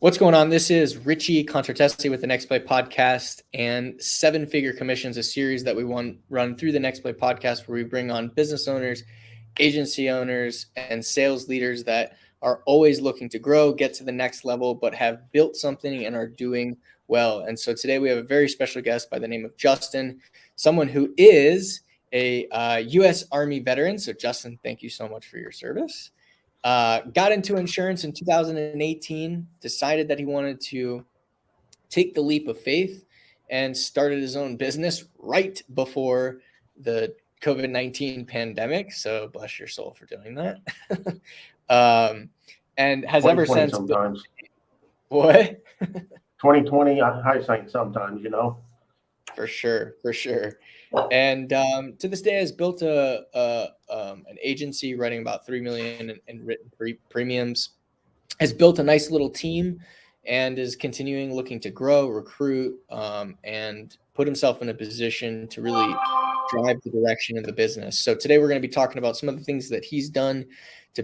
What's going on? This is Richie Contratesi with the Next Play podcast and Seven Figure Commissions, a series that we run through the Next Play podcast where we bring on business owners, agency owners, and sales leaders that are always looking to grow, get to the next level, but have built something and are doing well. And so today we have a very special guest by the name of Justin, someone who is a U.S. Army veteran. So Justin, thank you so much for your service. Got into insurance in 2018, decided that he wanted to take the leap of faith and started his own business right before the COVID-19 pandemic. So bless your soul for doing that. And has ever since. Sometimes. What? 2020 hindsight sometimes, you know. For sure. And to this day has built an agency writing about $3 million in written premiums, has built a nice little team and is continuing looking to grow, recruit, and put himself in a position to really drive the direction of the business. So today we're going to be talking about some of the things that he's done to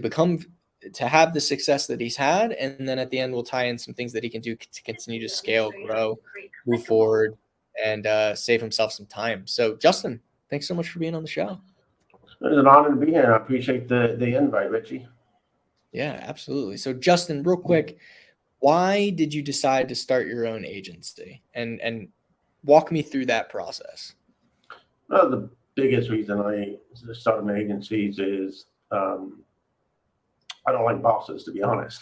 have the success that he's had. And then at the end, we'll tie in some things that he can do to continue to scale, grow, move forward, and save himself some time. So Justin, thanks so much for being on the show. It's an honor to be here. I appreciate the invite, Richie. Yeah, absolutely. So Justin, real quick, why did you decide to start your own agency? And walk me through that process. Well, the biggest reason I started my agencies is I don't like bosses, to be honest.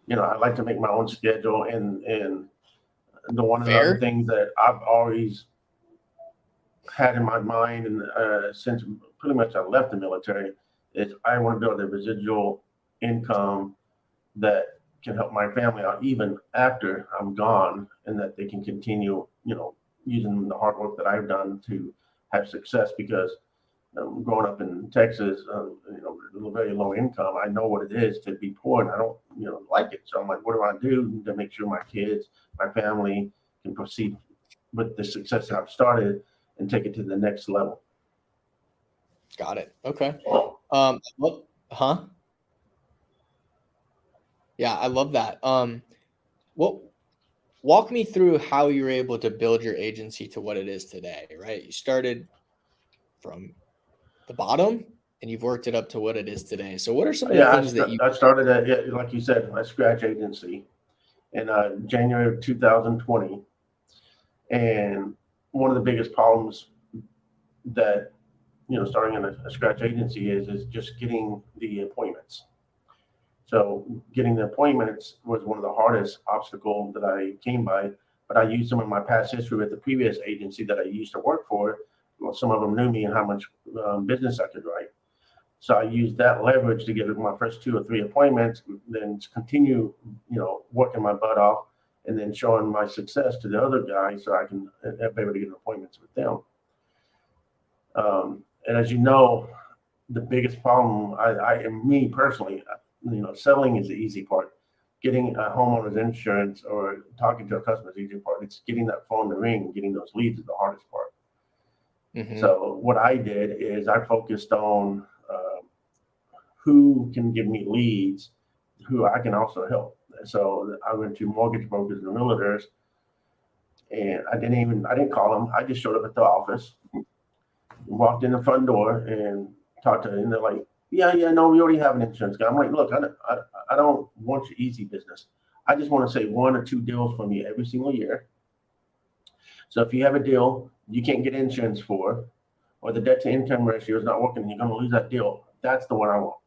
You know, I like to make my own schedule, and the one of the other things that I've always had in my mind, and since pretty much I left the military, is I want to build a residual income that can help my family out even after I'm gone, and that they can continue, you know, using the hard work that I've done to have success. Because growing up in Texas, you know, very low income, I know what it is to be poor, and I don't, you know, like it. So I'm like, what do I do to make sure my kids, my family can proceed with the success that I've started and take it to the next level? Got it. Okay. Yeah, I love that. Walk me through how you were able to build your agency to what it is today, right? You started from the bottom and you've worked it up to what it is today. So what are some of the things that I started at, like you said, a scratch agency in January of 2020. And one of the biggest problems that, you know, starting in a scratch agency is just getting the appointments. So getting the appointments was one of the hardest obstacles that I came by, but I used some of my past history with the previous agency that I used to work for. Well, some of them knew me and how much business I could write. So I used that leverage to get my first 2 or 3 appointments, then continue, you know, working my butt off, and then showing my success to the other guys so I can be able to get appointments with them. And as you know, the biggest problem, me personally, you know, selling is the easy part. Getting a homeowner's insurance or talking to a customer is the easy part. It's getting that phone to ring, getting those leads is the hardest part. Mm-hmm. So what I did is I focused on who can give me leads, who I can also help. So I went to mortgage brokers and realtors, and I didn't call them. I just showed up at the office, walked in the front door, and talked to them. And they're like, yeah, no, we already have an insurance guy. I'm like, look, I don't want your easy business. I just want to say 1 or 2 deals from you every single year. So if you have a deal you can't get insurance for, or the debt to income ratio is not working, and you're going to lose that deal, that's the one I want.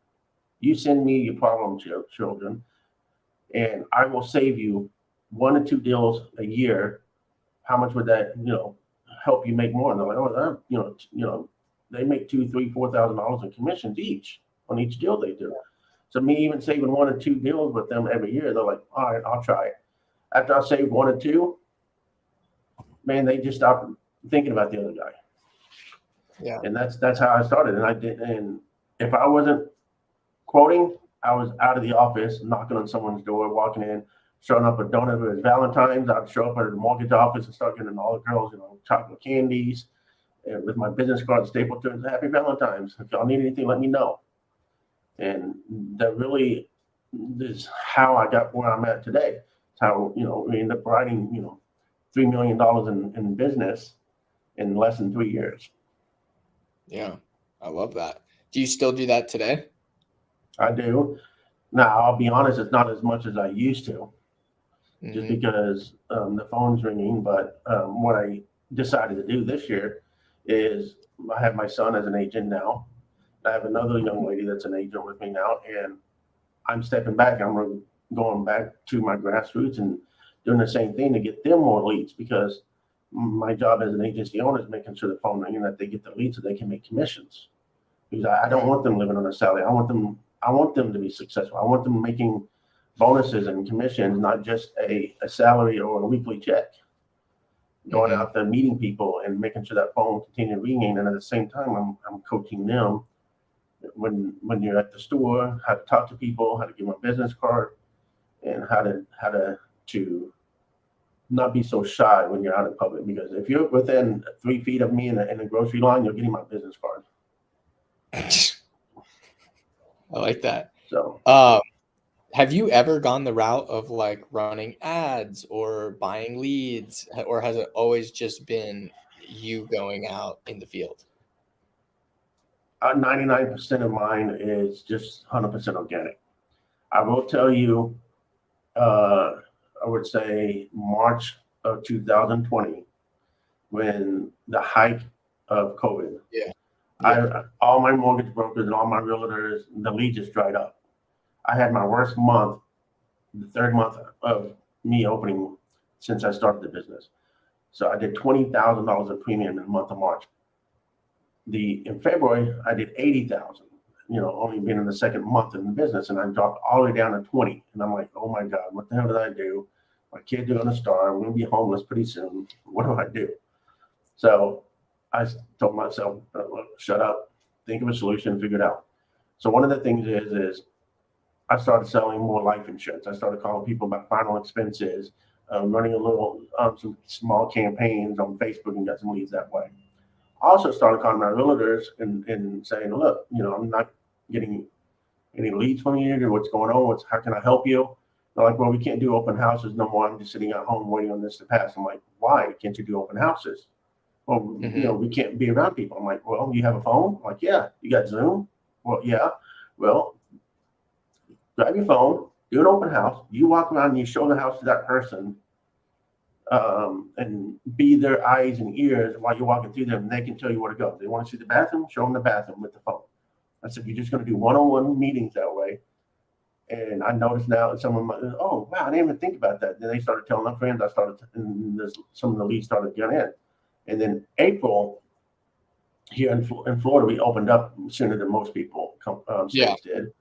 You send me your problem children, and I will save you 1 or 2 deals a year. How much would that, you know, help you make more? And they're like, oh, you know, they make $2,000, $3,000, $4,000 in commissions each on each deal they do. So me even saving 1 or 2 deals with them every year, they're like, all right, I'll try it. After I saved 1 or 2, man, they just stopped thinking about the other guy. Yeah. And that's how I started. And if I wasn't quoting, I was out of the office, knocking on someone's door, walking in, showing up with donut. It was Valentine's. I'd show up at the mortgage office and start getting all the girls, you know, chocolate candies, and with my business card stapled to it, Happy Valentine's. If y'all need anything, let me know. And that really is how I got where I'm at today. how, we end up writing, $3 million in business in less than 3 years. Yeah, I love that. Do you still do that today? I do. Now, I'll be honest, it's not as much as I used to, just Mm-hmm. because the phone's ringing. But what I decided to do this year is I have my son as an agent now. I have another young lady that's an agent with me now, and I'm stepping back. I'm going back to my grassroots and doing the same thing to get them more leads, because my job as an agency owner is making sure the phone ringing, that they get the leads so they can make commissions. Because I don't want them living on a salary. I want them to be successful. I want them making bonuses and commissions, not just a salary or a weekly check. Going out there, meeting people, and making sure that phone continues ringing. And at the same time, I'm coaching them when you're at the store, how to talk to people, how to give them a business card, and how to not be so shy when you're out in public. Because if you're within 3 feet of me in a grocery line, you're getting my business card. I like that. So, have you ever gone the route of like running ads or buying leads, or has it always just been you going out in the field? 99% of mine is just 100% organic. I will tell you, I would say March of 2020, when the height of COVID, all my mortgage brokers and all my realtors, the lead just dried up. I had my worst month, the third month of me opening since I started the business. So I did $20,000 in premium in the month of March. In February, I did 80,000. Only being in the second month in the business, and I dropped all the way down to 20. And I'm like, oh my God, what the hell did I do? My kids are going to starve. I'm going to be homeless pretty soon. What do I do? So I told myself, shut up, think of a solution, figure it out. So one of the things is I started selling more life insurance. I started calling people about final expenses, running some small campaigns on Facebook, and got some leads that way. I also started calling my realtors and saying, look, I'm not getting any leads from you, or what's going on? How can I help you? They're like, well, we can't do open houses no more. I'm just sitting at home waiting on this to pass. I'm like, why can't you do open houses? Well, we can't be around people. I'm like, well, you have a phone? I'm like, yeah. You got Zoom? Well, yeah. Well, grab your phone, do an open house. You walk around and you show the house to that person, and be their eyes and ears while you're walking through them, and they can tell you where to go. They want to see the bathroom, show them the bathroom with the phone. I said, you're just going to do one-on-one meetings that way. And I noticed now that some of them, oh, wow, I didn't even think about that. Then they started telling their friends. And some of the leads started getting in. And then April, here in Florida, we opened up sooner than most people states did.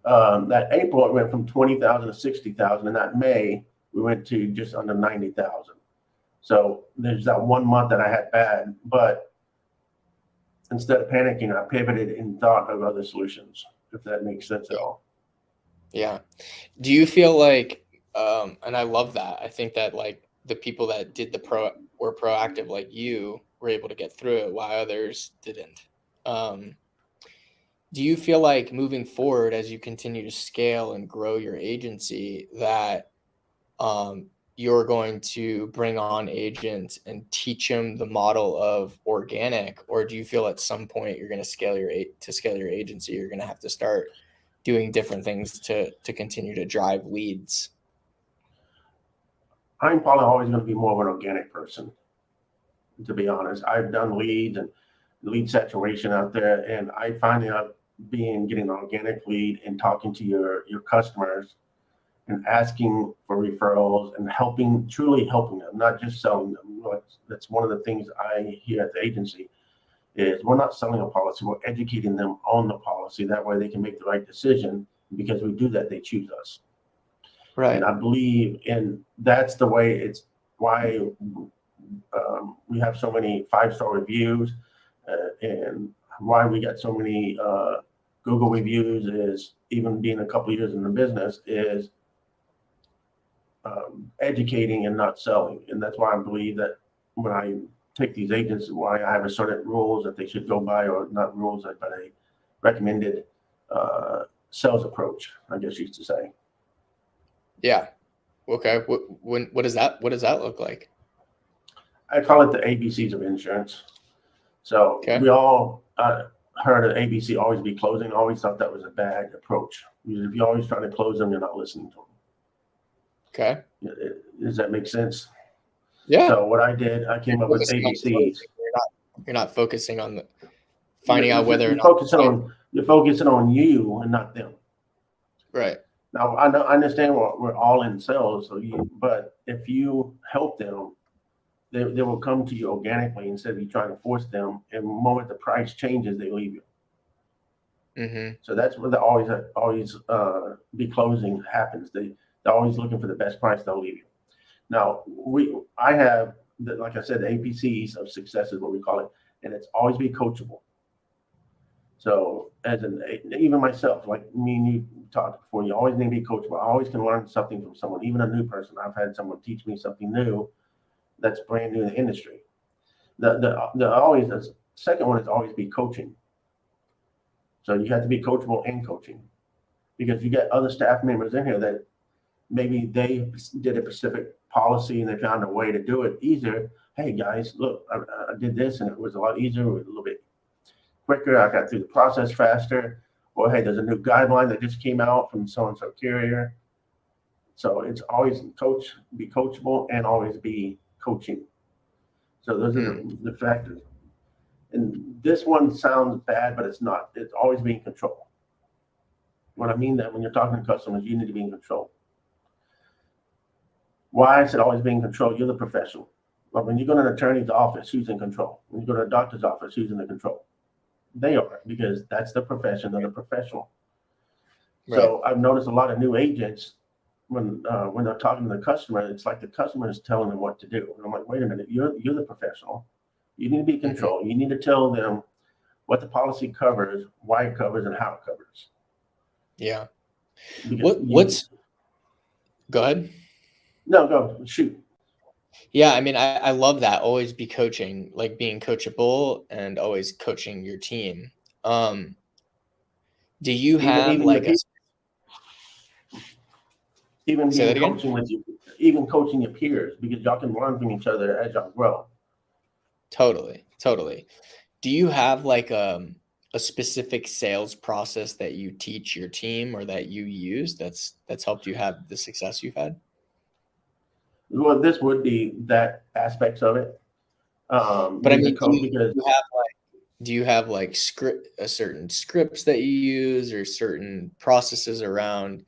That April, it went from 20,000 to 60,000. And that May, we went to just under 90,000. So there's that 1 month that I had bad, but instead of panicking, I pivoted and thought of other solutions, if that makes sense at all. Yeah. Do you feel like, and I love that. I think that like the people that did were proactive, like you, were able to get through it while others didn't. Do you feel like moving forward, as you continue to scale and grow your agency, that you're going to bring on agents and teach them the model of organic, or do you feel at some point you're going to scale your agency, you're going to have to start doing different things to continue to drive leads? I'm probably always going to be more of an organic person, to be honest. I've done leads and lead saturation out there, and I find out getting an organic lead and talking to your customers and asking for referrals and truly helping them, not just selling them. That's one of the things I hear at the agency is we're not selling a policy, we're educating them on the policy. That way they can make the right decision. Because we do that, they choose us. Right. And I believe that's the way. It's why we have so many 5-star reviews, and why we got so many Google reviews, is even being a couple of years in the business, is educating and not selling. And that's why I believe that when I take these agents, why I have a certain rules that they should go by, or not rules, but a recommended sales approach, I guess you used to say. Yeah. Okay. What does that look like? I call it the ABCs of insurance. So Okay. we all heard of ABC always be closing. Always thought that was a bad approach. If you're always trying to close them, you're not listening to Okay. them. Does that make sense? Yeah. So what I did, I You're came up with focusing on closing. ABCs. You're not focusing on You're, finding out whether or you're not the focusing client. on you're focusing on you and not them. Right. Now I understand we're all in sales, but if you help them, they will come to you organically instead of you trying to force them. And the moment the price changes, they leave you. Mm-hmm. So that's where the always be closing happens. They're always looking for the best price. They'll leave you. Now I have like I said, the APCs of success is what we call it, and it's always be coachable. So even myself, like me and you talked before, you always need to be coachable. I always can learn something from someone, even a new person. I've had someone teach me something new that's brand new in the industry. The second one is always be coaching. So you have to be coachable and coaching because you get other staff members in here that maybe they did a specific policy and they found a way to do it easier. Hey guys, look, I did this and it was a lot easier, it was a little bit quicker. I got through the process faster. Or hey, there's a new guideline that just came out from so and so carrier. So it's always be coachable and always be coaching. So those are the factors. And this one sounds bad, but it's not. It's always be in control. What I mean that when you're talking to customers, you need to be in control. Why I said always be in control, you're the professional. Like when you go to an attorney's office, who's in control? When you go to a doctor's office, who's in the control? They are, because that's the profession of the professional. Right. So I've noticed a lot of new agents when they're talking to the customer, it's like the customer is telling them what to do. And I'm like, wait a minute, you're the professional. You need to be in control. Mm-hmm. You need to tell them what the policy covers, why it covers, and how it covers. Yeah. What's go ahead. No, go shoot. Yeah, I mean, I love that. Always be coaching, like being coachable and always coaching your team. Do you have even like even say being that again? coaching with you, even coaching your peers, because y'all can learn from each other as y'all grow. Totally. Do you have like a specific sales process that you teach your team or that you use that's helped you have the success you've had? Well, this would be that aspects of it. But I mean, do you have like certain scripts that you use or certain processes around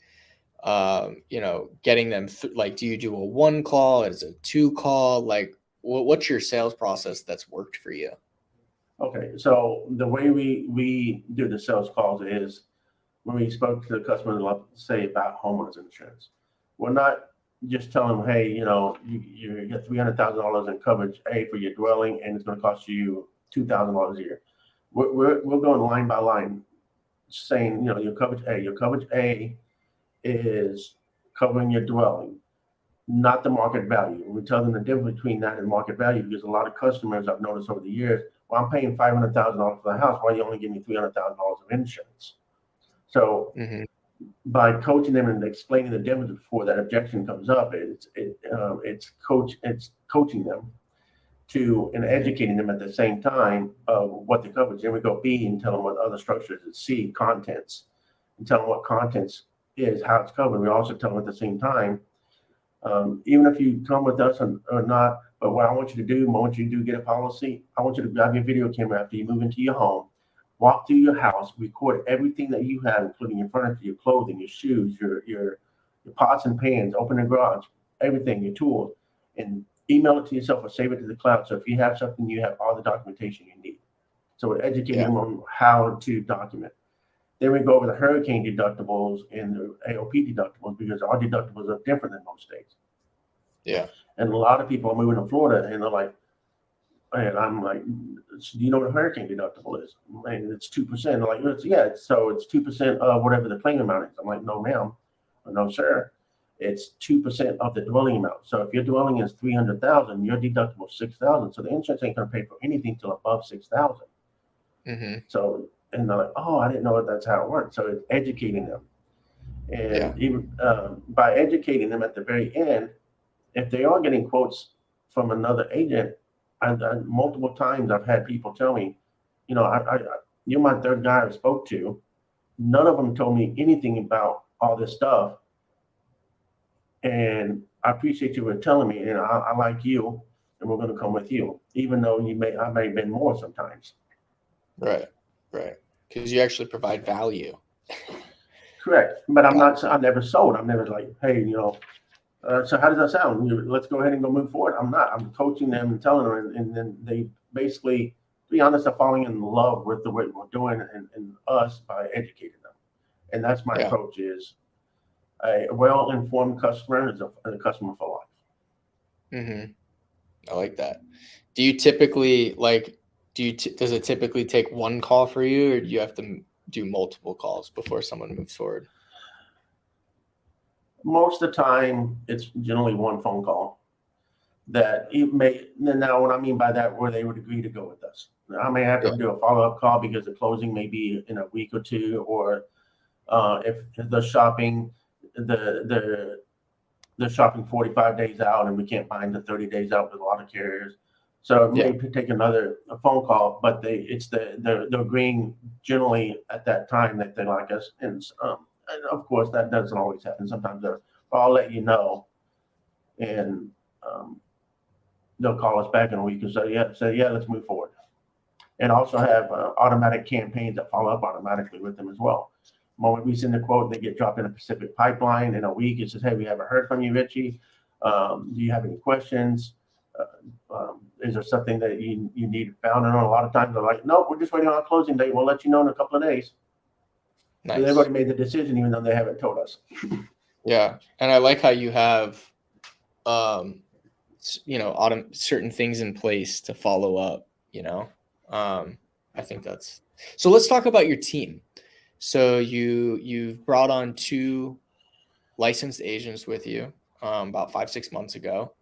getting them like, do you do a 1 call? Is it a 2 call? Like what's your sales process that's worked for you? Okay, so the way we do the sales calls is when we spoke to the customer, let's say about homeowners insurance, we're not just telling them, hey, you get $300,000 in coverage A for your dwelling, and it's going to cost you $2,000 a year. We're going line by line, saying, your coverage A is covering your dwelling, not the market value. We tell them the difference between that and market value, because a lot of customers I've noticed over the years, well, I'm paying $500,000 for the house. Why you only give me $300,000 of insurance? So by coaching them and explaining the difference before that objection comes up, it's coaching them to and educating them at the same time of what the coverage. Then we go B and tell them what other structures is. C, contents, and tell them what contents is, how it's covered. We also tell them at the same time, even if you come with us or not, but what I want you to do, once you do get a policy, I want you to grab your video camera after you move into your home, walk through your house, record everything that you have, including your furniture, your clothing, your shoes, your pots and pans, open the garage, everything, your tools, and email it to yourself or save it to the cloud. So if you have something, you have all the documentation you need. So we're educating them on how to document. Then we go over the hurricane deductibles and the AOP deductibles, because our deductibles are different than most states. Yeah. And a lot of people are moving to Florida and they're like, and I'm like, do you know what a hurricane deductible is? And it's 2%. They're like, so it's 2% of whatever the claim amount is. I'm like, no, ma'am, or no, sir. It's 2% of the dwelling amount. So if your dwelling is $300,000, your deductible is $6,000. So the insurance ain't going to pay for anything till above $6,000. So, and they're like, oh, I didn't know that's how it works. So it's educating them. And even by educating them at the very end, if they are getting quotes from another agent, multiple times I've had people tell me, you're my third guy I spoke to. None of them told me anything about all this stuff, and I appreciate you for telling me. And I like you, and we're going to come with you, even though I may have been more sometimes. Right. Because you actually provide value. Correct, but I never sold. I'm never like, hey, so how does that sound? Let's go ahead and go move forward. I'm not. I'm coaching them and telling them, and then they basically, to be honest, are falling in love with the way we're doing and us by educating them. And that's my approach: is a well-informed customer is a customer for life. Mm-hmm. I like that. Do you typically does it typically take one call for you, or do you have to do multiple calls before someone moves forward? Most of the time, it's generally one phone call that it may. Now, what I mean by that, where they would agree to go with us. I may have to do a follow-up call because the closing may be in a week or two, or if the shopping, the shopping 45 days out and we can't find the 30 days out with a lot of carriers. So it may take another phone call, but they're agreeing generally at that time that they like us. And of course that doesn't always happen. Sometimes I'll let you know, and they'll call us back in a week and say, yeah, let's move forward. And also have automatic campaigns that follow up automatically with them as well. The moment we send a quote, they get dropped in a Pacific pipeline in a week. It says, hey, we haven't heard from you, Richie. Do you have any questions? Is there something that you need found? And a lot of times they're like, nope, we're just waiting on a closing date. We'll let you know in a couple of days. Nice. So they've already made the decision, even though they haven't told us. Yeah. And I like how you have, certain things in place to follow up, I think that's, so let's talk about your team. So you've brought on 2 licensed agents with you about 5-6 months ago.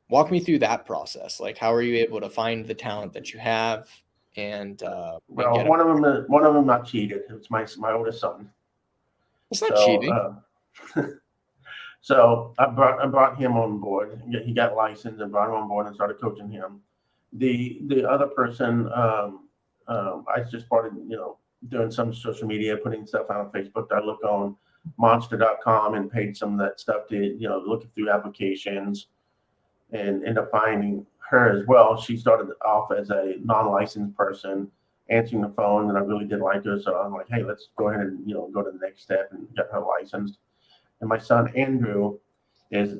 Walk me through that process. Like, how are you able to find the talent that you have? And well, one of them not cheated. It's my oldest son. It's not cheating. So I brought him on board. He got licensed and brought him on board and started coaching him. The other person, I just started, doing some social media, putting stuff out on Facebook. I look on monster.com and paid some of that stuff to, looking through applications, and end up finding her as well. She started off as a non-licensed person answering the phone, and I really did like her. So I'm like, hey, let's go ahead and, go to the next step and get her licensed. And my son, Andrew, is,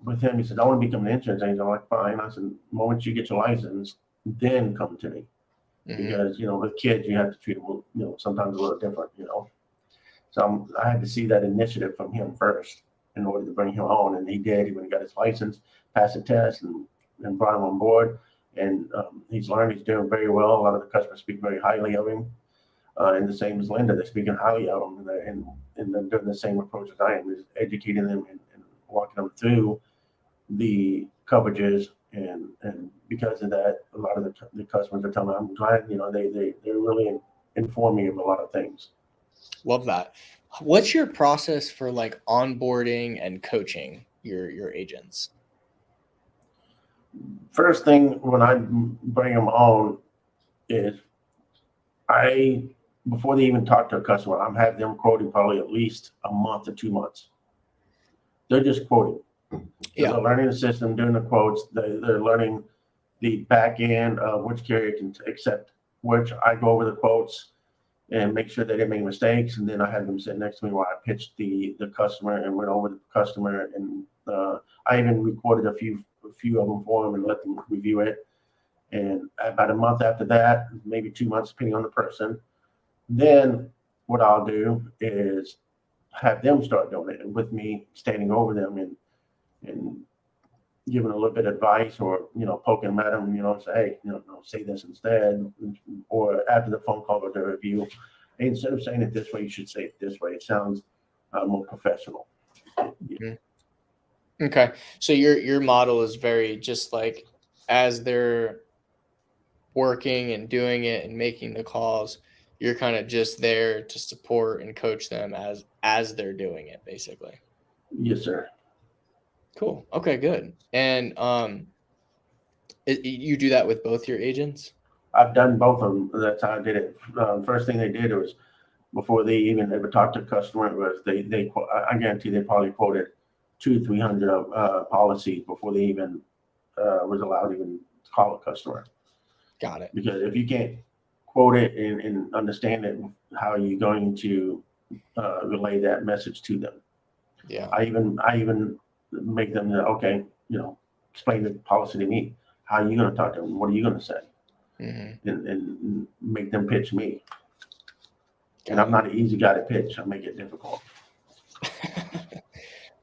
with him, he said, I want to become an insurance agent. I'm like, fine. I said, the moment you get your license, then come to me. Mm-hmm. Because, with kids, you have to treat them, sometimes a little different, So I had to see that initiative from him first in order to bring him on. And he did. He went and got his license, passed the test, and brought him on board. And he's learned. He's doing very well. A lot of the customers speak very highly of him. And the same as Linda, they're speaking highly of him. And they're doing the same approach as I am, is educating them and walking them through the coverages. And because of that, a lot of the customers are telling me, I'm glad, they really inform me of a lot of things. Love that. What's your process for like onboarding and coaching your agents? First thing when I bring them on is before they even talk to a customer, I'm having them quoting probably at least a month or 2 months. They're just quoting. Yeah. They're learning the system, doing the quotes. They're learning the back end of which carrier can accept which. I go over the quotes and make sure they didn't make mistakes. And then I had them sit next to me while I pitched the customer and went over the customer. And I even recorded a few of them for them and let them review it. And about a month after that, maybe 2 months, depending on the person, then what I'll do is have them start doing it with me, standing over them and giving a little bit of advice, or poking them at them, say, hey, say this instead, or after the phone call or the review, hey, instead of saying it this way, you should say it this way. It sounds more professional. Mm-hmm. Okay, so your model is very just like as they're working and doing it and making the calls, You're kind of just there to support and coach them as they're doing it, basically. Yes, sir. Cool. Okay, good. And you do that with both your agents? I've done both of them. That's how I did it. First thing they did was before they even ever talked to a customer was I guarantee they probably quoted 200-300 policies before they even was allowed to even call a customer. Got it. Because if you can't quote it and understand it, how are you going to relay that message to them? Yeah. I even make them okay, explain the policy to me. How are you going to talk to them? What are you going to say? Mm-hmm. And make them pitch me. Got And I'm it. not an easy guy to pitch. I make it difficult.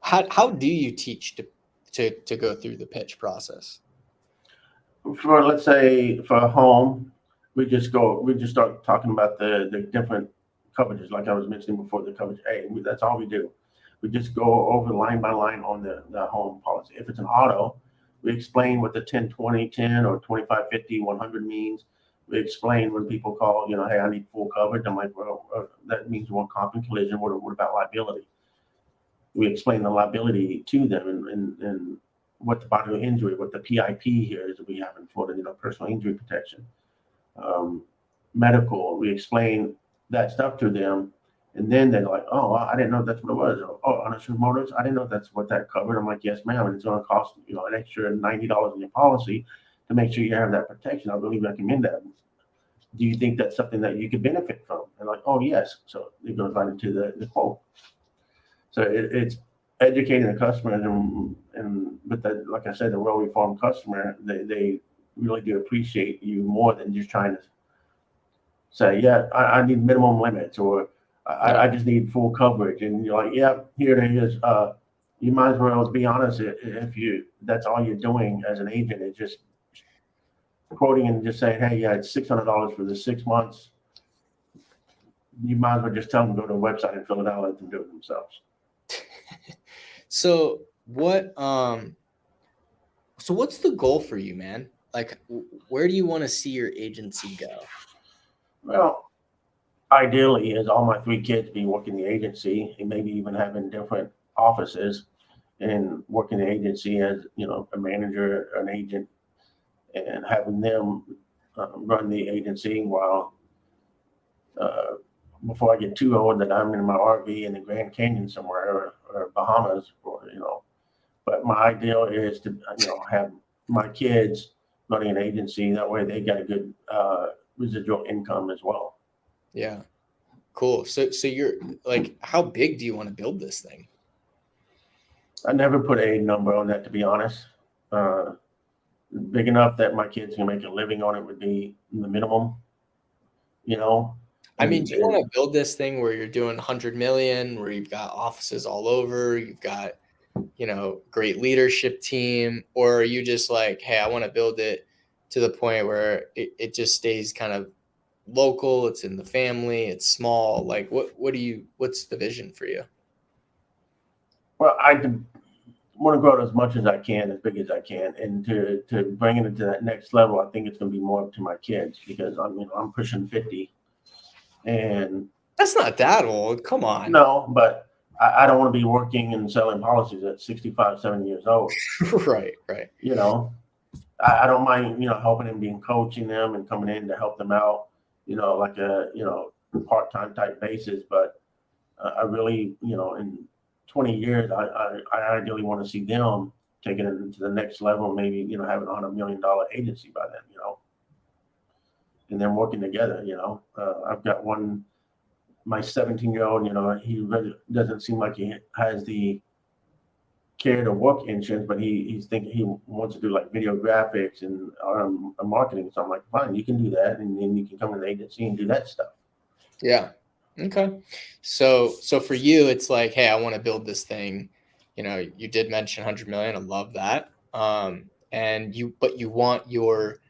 How do you teach to go through the pitch process? For let's say for a home, we just start talking about the different coverages, like I was mentioning before, the coverage A. That's all we do. We just go over line by line on the home policy. If it's an auto, we explain what the 10-20-10 or 25-50 100 means. We explain when people call, hey, I need full coverage. I'm like, well, that means you want comp and collision. What about liability? We explain the liability to them and what the bodily injury, what the PIP here is that we have in Florida, personal injury protection. Medical, we explain that stuff to them, and then they're like, oh, I didn't know that's what it was. Oh, uninsured motors, I didn't know that's what that covered. I'm like, yes, ma'am, and it's going to cost an extra $90 in your policy to make sure you have that protection. I really recommend that. Do you think that's something that you could benefit from? And like, oh, yes. So it goes right into the quote. So it's educating the customers, and with that, like I said, the well-informed customer, they really do appreciate you more than just trying to say, yeah, I need minimum limits, or I just need full coverage, and you're like, yeah, here it is. You might as well be honest. If that's all you're doing as an agent is just quoting and just saying, hey, yeah, it's $600 for the 6 months. You might as well just tell them to go to a website and fill it out, let them do it themselves. So what's the goal for you, man? Like, where do you want to see your agency go? Well, ideally, is all my 3 kids be working the agency and maybe even having different offices and working the agency as, a manager, an agent, and having them run the agency while before I get too old that I'm in my RV in the Grand Canyon somewhere or Bahamas, but my ideal is to, have my kids running an agency. That way they got a good residual income as well. Yeah. Cool. So you're like, how big do you want to build this thing? I never put a number on that, to be honest. Big enough that my kids can make a living on it would be the minimum, I mean, do you want to build this thing where you're doing 100 million, where you've got offices all over, you've got, great leadership team, or are you just like, hey, I want to build it to the point where it just stays kind of local, it's in the family, it's small? Like, what's the vision for you? Well, I want to grow it as much as I can, as big as I can, and to bring it into that next level. I think it's going to be more up to my kids because I'm pushing 50, and That's not that old. Come on. no, but I don't want to be working and selling policies at 65, 70 years old. Right. I don't mind, helping them, being coaching them and coming in to help them out, like a, part-time type basis. But I really, in 20 years, I ideally want to see them taking it into the next level, maybe, having a $100 million agency by then, and then working together, I've got my 17-year-old, he really doesn't seem like he has the care to work insurance, but he's thinking he wants to do like video graphics and marketing. So I'm like, fine, you can do that, and then you can come to the agency and do that stuff. Yeah. Okay. So for you, it's like, hey, I want to build this thing. You did mention 100 million. I love that. But you want your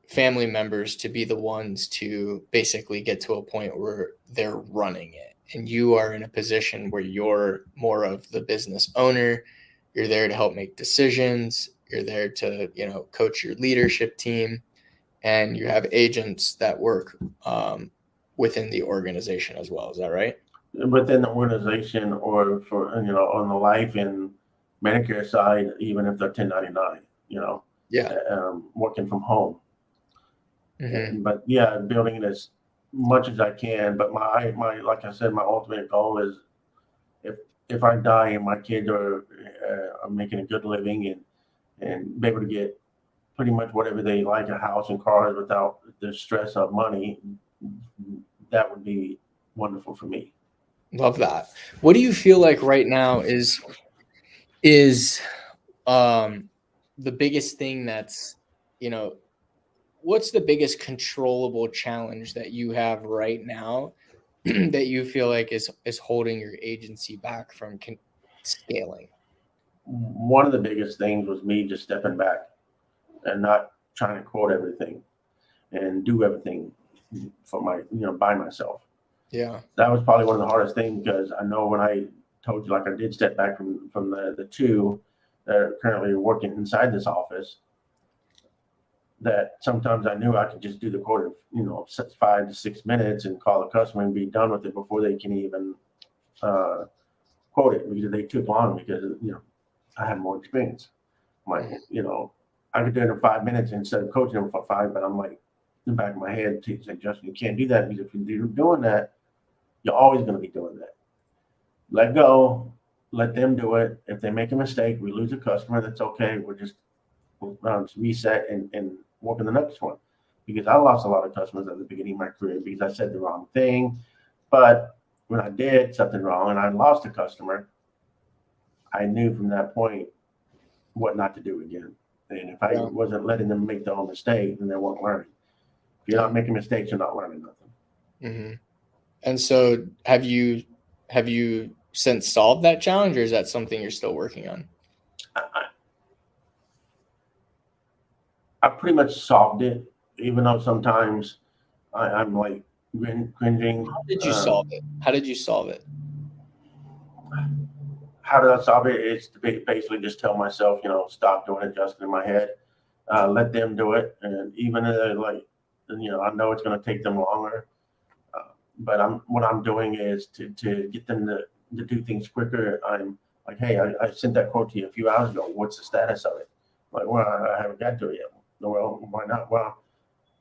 family members to be the ones to basically get to a point where they're running it, and you are in a position where you're more of the business owner. You're there to help make decisions. You're there to, coach your leadership team, and you have agents that work within the organization as well. Is that right? Within the organization, or for, on the life and Medicare side, even if they're 1099, Yeah. working from home. Mm-hmm. But yeah, building it as much as I can. But my like I said, my ultimate goal is, if I die and my kids are making a good living, and be able to get pretty much whatever they like, a house and cars, without the stress of money, that would be wonderful for me. Love that. What do you feel like right now is the biggest thing that's, you know, what's the biggest controllable challenge that you have right now that you feel like is holding your agency back from scaling? One of the biggest things was me just stepping back and not trying to quote everything and do everything for by myself. Yeah. That was probably one of the hardest things, because I know when I told you, like, I did step back from the two that are currently working inside this office, that sometimes I knew I could just do the quote in 5 to 6 minutes and call the customer and be done with it before they can even uh, quote it, because they took long, because I had more experience. I'm like, I could do it in 5 minutes instead of coaching them for 5, but I'm like, in the back of my head, to say, Justin, you can't do that, because if you're doing that, you're always going to be doing that. Let go, let them do it. If they make a mistake, we lose a customer, that's okay. We're just reset and work on the next one. Because I lost a lot of customers at the beginning of my career because I said the wrong thing. But when I did something wrong and I lost a customer, I knew from that point what not to do again. And if I wasn't letting them make their own mistake, then they weren't learning. If you're not making mistakes, you're not learning nothing. Mm-hmm. And so have you since solved that challenge, or is that something you're still working on? I pretty much solved it, even though sometimes I'm like cringing. How did you solve it? How did you solve it? How did I solve it? It's to basically just tell myself, stop doing it, Justin, in my head. Let them do it. And even I know it's going to take them longer. But what I'm doing is to get them to do things quicker. I'm like, hey, I sent that quote to you a few hours ago. What's the status of it? Like, well, I haven't got to it yet. Well, why not? Well,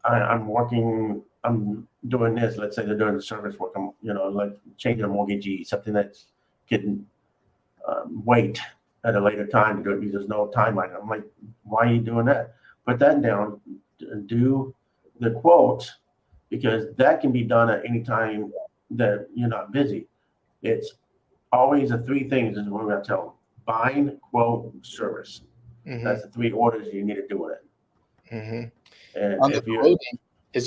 I'm working. I'm doing this. Let's say they're doing the service work. I'm, like changing a mortgagee, something that's getting wait at a later time to do it because there's no timeline. I'm like, why are you doing that? Put that down. Do the quotes, because that can be done at any time that you're not busy. It's always the three things is what we're going to tell them: bind, quote, service. Mm-hmm. That's the three orders you need to do it. Mm-hmm. And On if the you're quoting, is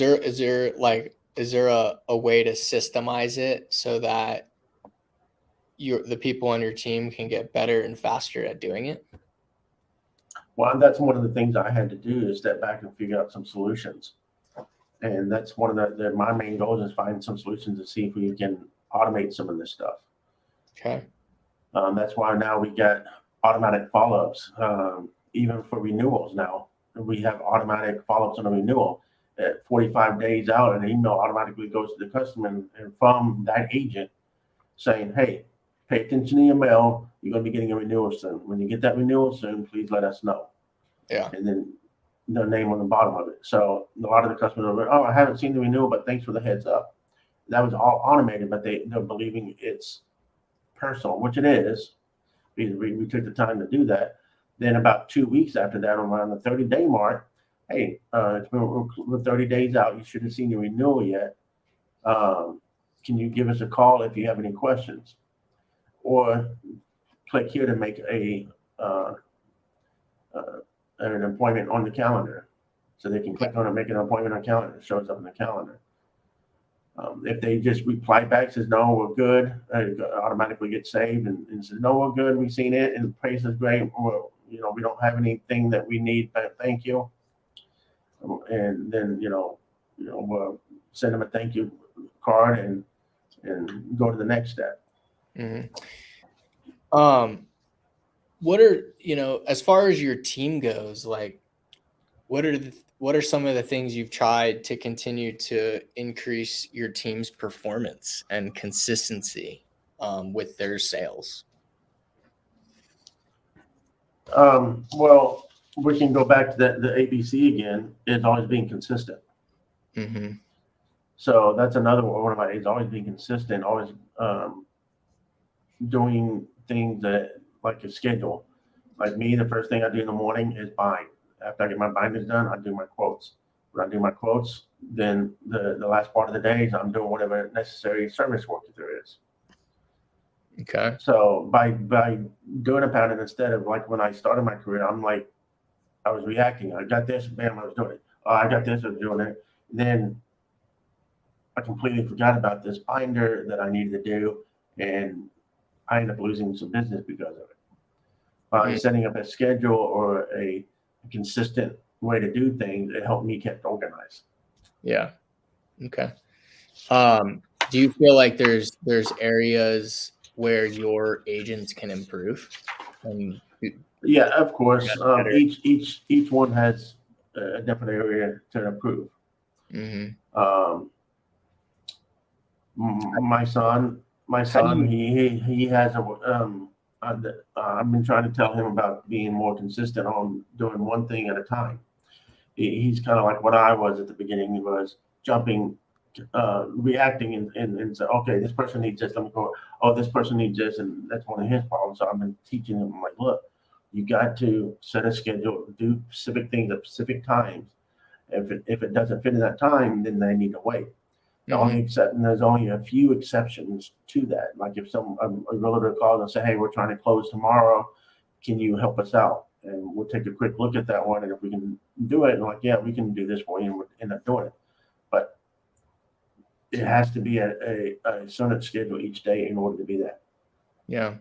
there a way to systemize it so that the people on your team can get better and faster at doing it? well, that's one of the things I had to do, is step back and figure out some solutions. And that's one of my main goals, is find some solutions to see if we can automate some of this stuff. Okay. That's why now we get automatic follow-ups, even for renewals. Now we have automatic follow-ups on a renewal. At 45 days out, an email automatically goes to the customer and from that agent saying, hey, pay attention to your mail. You're going to be getting a renewal soon. When you get that renewal soon, please let us know. Yeah. And then their name on the bottom of it. So a lot of the customers are like, oh, I haven't seen the renewal, but thanks for the heads up. That was all automated, but they're believing it's personal, which it is, because we took the time to do that. Then about 2 weeks after that, around the 30-day mark, hey, it's been 30 days out. You shouldn't have seen your renewal yet. Can you give us a call if you have any questions? Or click here to make an appointment on the calendar. So they can click on it, make an appointment on calendar. It shows up in the calendar. If they just reply back, says, no, we're good, it automatically gets saved and says, no, we're good, we've seen it, and the price is great. Well, we don't have anything that we need, but thank you. And then, we'll send them a thank you card and go to the next step. Mm-hmm. What are, as far as your team goes, like, what what are some of the things you've tried to continue to increase your team's performance and consistency with their sales? Well, we can go back to the ABC again. It's always being consistent. Mm-hmm. So that's another one of my is always being consistent, always doing things that like a schedule. Like me, the first thing I do in the morning is bind. After I get my bindings done, I do my quotes. When I do my quotes, then the last part of the day is I'm doing whatever necessary service work that there is. Okay. So by doing a pattern instead of like when I started my career, I'm like I was reacting. I got this, bam, I was doing it. Oh, I got this, I was doing it. Then I completely forgot about this binder that I needed to do, and I ended up losing some business because of it. By setting up a schedule or a consistent way to do things, it helped me keep organized. Yeah. Okay. Do you feel like there's areas where your agents can improve? Yeah, of course. Each one has a different area to improve. Mm-hmm. My son, he has I've been trying to tell him about being more consistent on doing one thing at a time. He's kind of like what I was at the beginning. He was jumping, reacting, and say, okay, this person needs this. Let me go. Oh, this person needs this, and that's one of his problems. So I've been teaching him, like, look, you got to set a schedule, do specific things at specific times. If it doesn't fit in that time, then they need to wait. There's only a few exceptions to that. Like if a realtor calls and say, hey, we're trying to close tomorrow, can you help us out? And we'll take a quick look at that one, and if we can do it, and like, yeah, we can do this for you, and we'll end up doing it. But it has to be a certain schedule each day in order to be that. Yeah.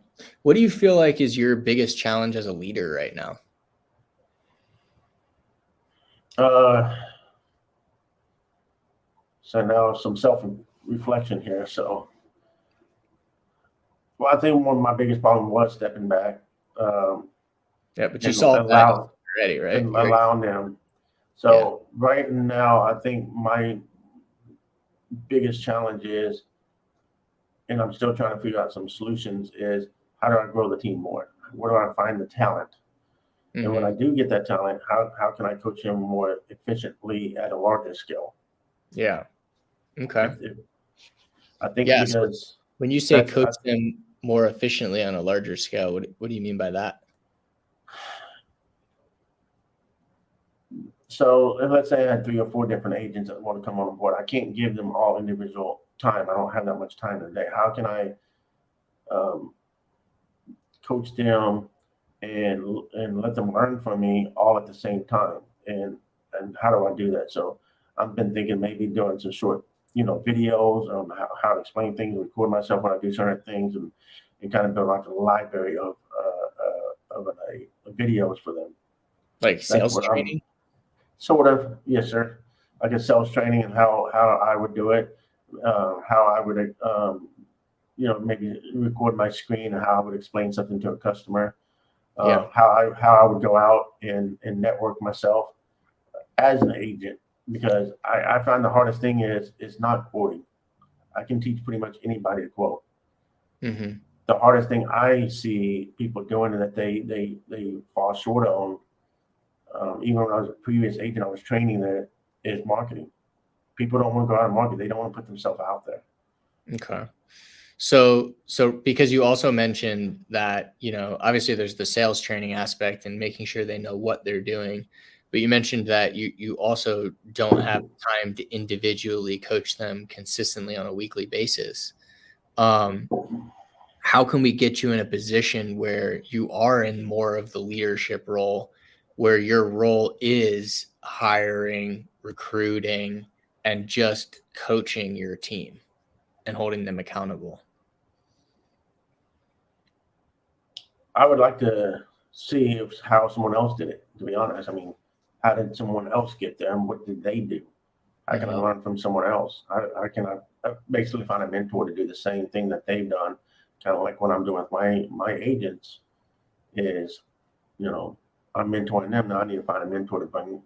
What do you feel like is your biggest challenge as a leader right now? So now some self-reflection here. So, well, I think one of my biggest problems was stepping back. Yeah, but you solved that already, right? And allowing them. So right now, I think my biggest challenge is, and I'm still trying to figure out some solutions, is how do I grow the team more? Where do I find the talent? And when I do get that talent, how can I coach them more efficiently at a larger scale? Yeah. Okay. I think because when you say coach them more efficiently on a larger scale, what do you mean by that? So let's say I had 3 or 4 different agents that want to come on board. I can't give them all individual time. I don't have that much time in a day. How can I coach them and let them learn from me all at the same time? And how do I do that? So I've been thinking maybe doing some short, videos on how to explain things, record myself when I do certain things, and kind of build like a library of videos for them. Like sales training? Sort of, yes, sir. Like a sales training and how I would do it, how I would, maybe record my screen and how I would explain something to a customer, how I would go out and network myself as an agent, because I find the hardest thing is not quoting. I can teach pretty much anybody to quote. Mm-hmm. The hardest thing I see people doing and that they fall short on, even when I was a previous agent, I was training there, is marketing. People don't want to go out and market. They don't want to put themselves out there. Okay. So because you also mentioned that, obviously there's the sales training aspect and making sure they know what they're doing, but you mentioned that you also don't have time to individually coach them consistently on a weekly basis. How can we get you in a position where you are in more of the leadership role, where your role is hiring, recruiting, and just coaching your team and holding them accountable? I would like to see how someone else did it, to be honest. I mean, how did someone else get there and what did they do? How can I learn from someone else? I can basically find a mentor to do the same thing that they've done. Kind of like what I'm doing with my agents is, I'm mentoring them. Now I need to find a mentor to bring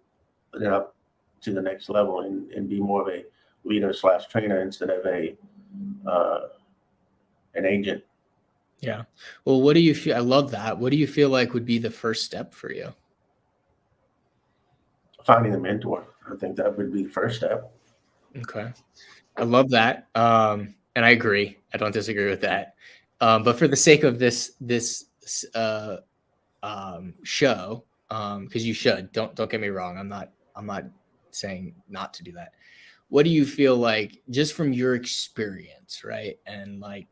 it up to the next level and be more of a leader / trainer instead of an agent. Yeah. Well, what do you feel? I love that. What do you feel like would be the first step for you? Finding a mentor. I think that would be the first step. Okay. I love that. And I agree. I don't disagree with that. But for the sake of this show, because you should, don't get me wrong. I'm not saying not to do that. What do you feel like, just from your experience, right? And like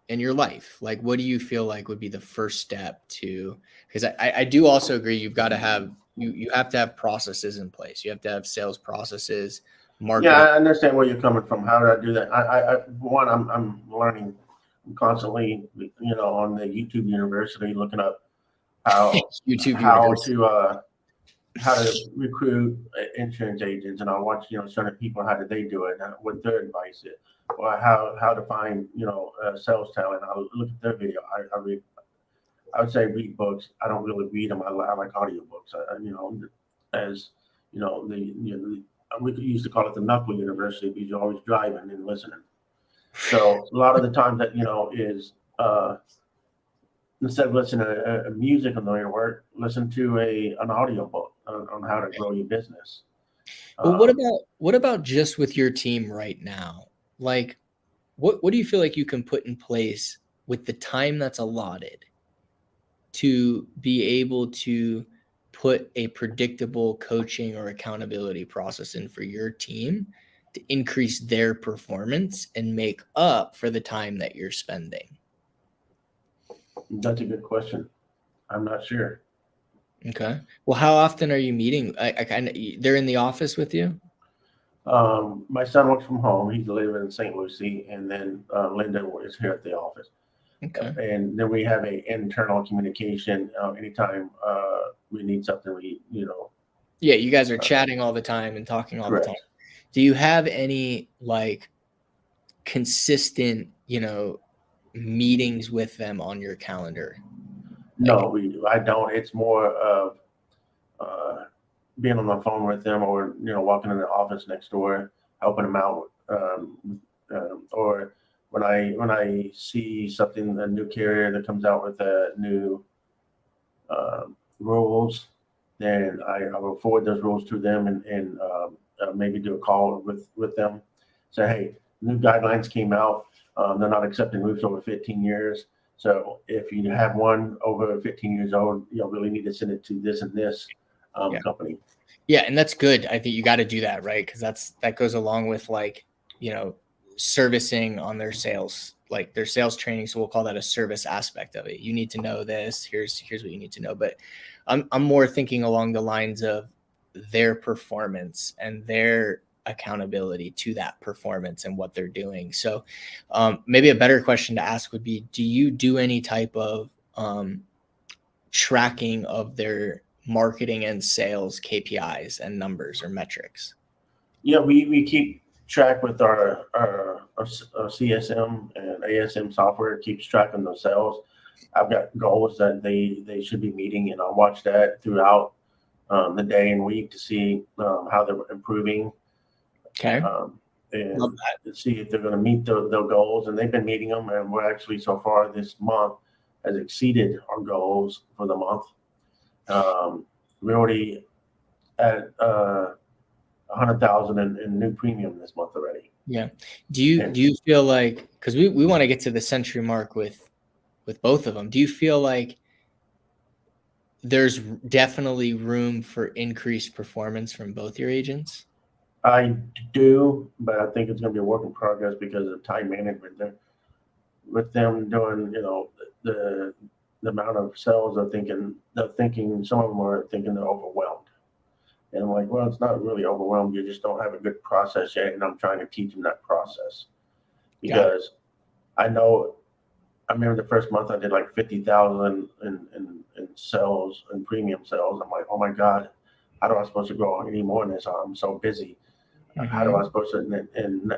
in your life, like what do you feel like would be the first step to, because I do also agree you've got to have you have to have processes in place. You have to have sales processes, Yeah, marketing. I understand where you're coming from. How do I do that? One, I'm learning constantly, on the YouTube University, looking up how YouTube how University. to how to recruit insurance agents, and I watch certain people, how did they do it, and what their advice is, or how to find sales talent. I look at their video. I read. I would say read books. I don't really read them. I like audiobooks. As we used to call it the knuckle university because you're always driving and listening. So a lot of the time that is instead of listening to music on the way to work, listen to an audio book on how to grow your business. Well, what about just with your team right now? Like, what do you feel like you can put in place with the time that's allotted to be able to put a predictable coaching or accountability process in for your team to increase their performance and make up for the time that you're spending? That's a good question. I'm not sure. Okay. Well, how often are you meeting? I kind of, they're in the office with you? My son works from home. He's living in St. Lucie, and then Linda is here at the office. Okay. And then we have a internal communication. Anytime we need something, Yeah, you guys are chatting all the time and talking all the time. correct. Do you have any like consistent, meetings with them on your calendar? No, I don't. It's more of uh, being on the phone with them, or walking in the office next door, helping them out, or when I see something, a new carrier that comes out with a new rules, then I will forward those rules to them, and maybe do a call with them. Say, hey, new guidelines came out. They're not accepting roofs over 15 years. So if you have one over 15 years old, you'll really need to send it to this and this Yeah. company. Yeah, and that's good. I think you got to do that, right? Because that goes along with like, servicing on their sales, like their sales training. So we'll call that a service aspect of it. You need to know this. Here's what you need to know. But I'm more thinking along the lines of their performance and their accountability to that performance and what they're doing. So maybe a better question to ask would be, do you do any type of tracking of their marketing and sales KPIs and numbers or metrics? Yeah, we keep track with our CSM and ASM software. Keeps track of those sales. I've got goals that they should be meeting, and I'll watch that throughout the day and week to see how they're improving, Okay. and Love to see if they're going to meet their goals. And they've been meeting them, and we're actually so far this month has exceeded our goals for the month. We're already at 100,000 in new premium this month already. Yeah. Do you feel like, because we want to get to the century mark with both of them, do you feel like there's definitely room for increased performance from both your agents? I do, but I think it's going to be a work in progress because of time management. With them doing, the amount of sales, they're thinking some of them are thinking they're overwhelmed. And I'm like, well, it's not really overwhelmed. You just don't have a good process yet. And I'm trying to teach them that process because I know, I remember the first month I did like 50,000 in sales and premium sales. I'm like, oh my God, how do I supposed to grow any more in this? I'm so busy. How do I supposed to, and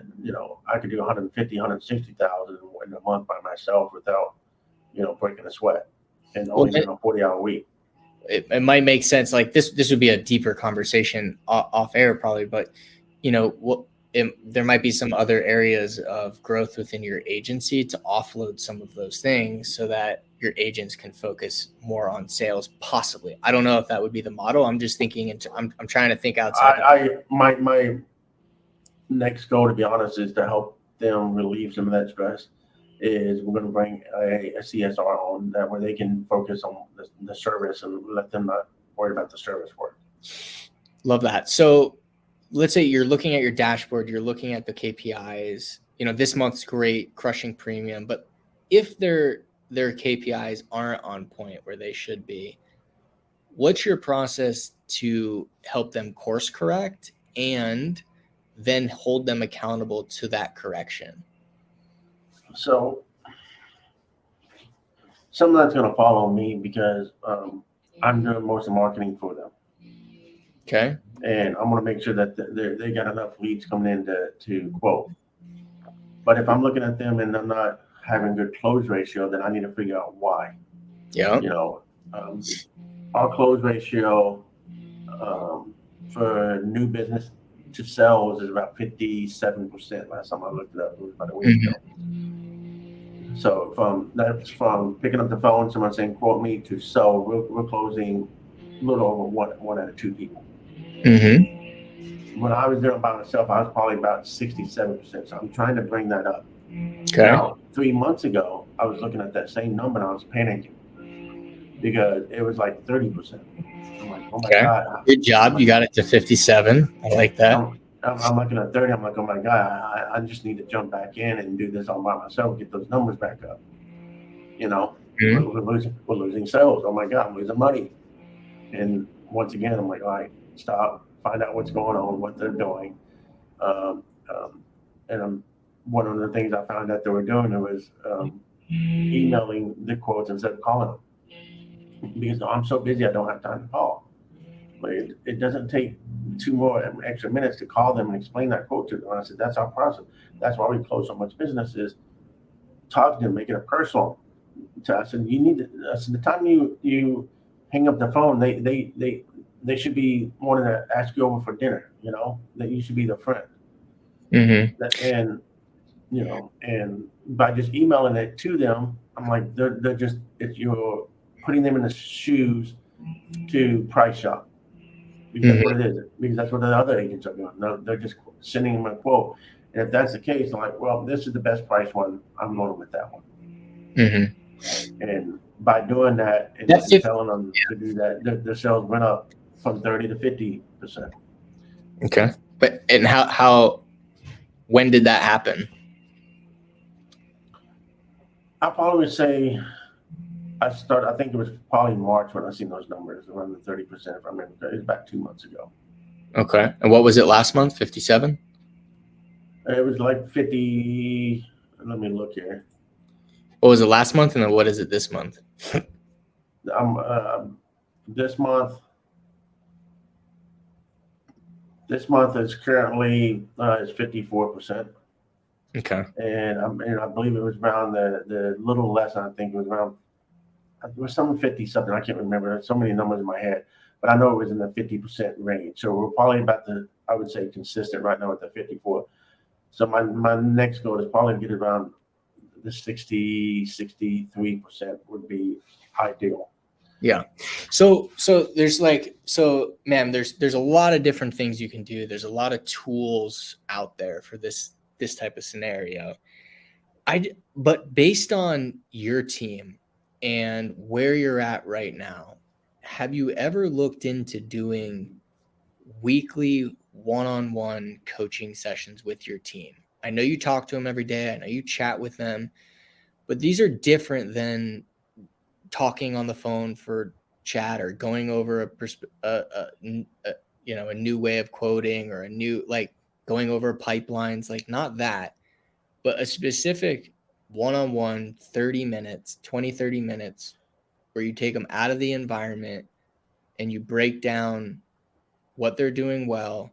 I could do 150, 160,000 in a month by myself without, breaking a sweat and only doing a 40-hour week. it might make sense. Like this would be a deeper conversation off air probably, but there might be some other areas of growth within your agency to offload some of those things so that your agents can focus more on sales. Possibly, I don't know if that would be the model. I'm just thinking I'm trying to think outside. My next goal, to be honest, is to help them relieve some of that stress. Is we're going to bring a CSR on that where they can focus on the service and let them not worry about the service work. Love that. So let's say you're looking at your dashboard, you're looking at the KPIs, this month's great, crushing premium, but if their KPIs aren't on point where they should be, what's your process to help them course correct and then hold them accountable to that correction? So some of that's going to fall on me because I'm doing most of the marketing for them. Okay. And I'm going to make sure that they got enough leads coming in to quote. But if I'm looking at them and I'm not having good close ratio, then I need to figure out why. Yeah. Our close ratio for new business to sales is about 57%. Last time I looked it up, it was about a week ago. So that's from picking up the phone, someone saying quote me to sell, we're closing a little over one out of two people. Mm-hmm. When I was doing it by myself, I was probably about 67%. So I'm trying to bring that up. Okay. Now, 3 months ago, I was looking at that same number and I was panicking because it was like 30%. I'm like, oh my God. Good job. You got it to 57. I like that. I'm looking at 30. I'm like, oh my God, I just need to jump back in and do this all by myself, get those numbers back up. Mm-hmm. We're losing sales. Oh my God, I'm losing money. And once again, I'm like, all right, stop, find out what's going on, what they're doing. And one of the things I found that they were doing was emailing the quotes instead of calling them. Because I'm so busy, I don't have time to call. But it doesn't take 2 more extra minutes to call them and explain that quote to them. And I said, that's our process. That's why we close so much business is talking to them, making it personal. So I said, the time you hang up the phone, they should be wanting to ask you over for dinner, that you should be their friend. Mm-hmm. And by just emailing it to them, I'm like, you're putting them in the shoes to price shop. Because that's what it is. Because that's what the other agents are doing. They're just sending them a quote. And if that's the case, I'm like, well, this is the best price one. I'm going with that one. Mm-hmm. And by doing that and telling them to do that, their sales went up from 30 to 50%. Okay. And when did that happen? I probably would say I think it was probably March when I seen those numbers around the 30%. If I remember, it was about 2 months ago. Okay. And what was it last month? 57? It was like 50. Let me look here. What was it last month? And then what is it this month? This month is currently is 54%. Okay. And I believe it was around the little less. I think it was around. It was something 50 something. I can't remember. There's so many numbers in my head, but I know it was in the 50% range. So we're probably about I would say consistent right now at the 54. So my next goal is probably to get around the 63% would be ideal. Yeah. So there's ma'am, there's a lot of different things you can do. There's a lot of tools out there for this type of scenario. But based on your team and where you're at right now, have you ever looked into doing weekly one-on-one coaching sessions with your team? I know you talk to them every day. I know you chat with them, but these are different than talking on the phone for chat or going over a new way of quoting or a new, going over pipelines, not that, but a specific one-on-one 30 minutes, 30 minutes where you take them out of the environment and you break down what they're doing well.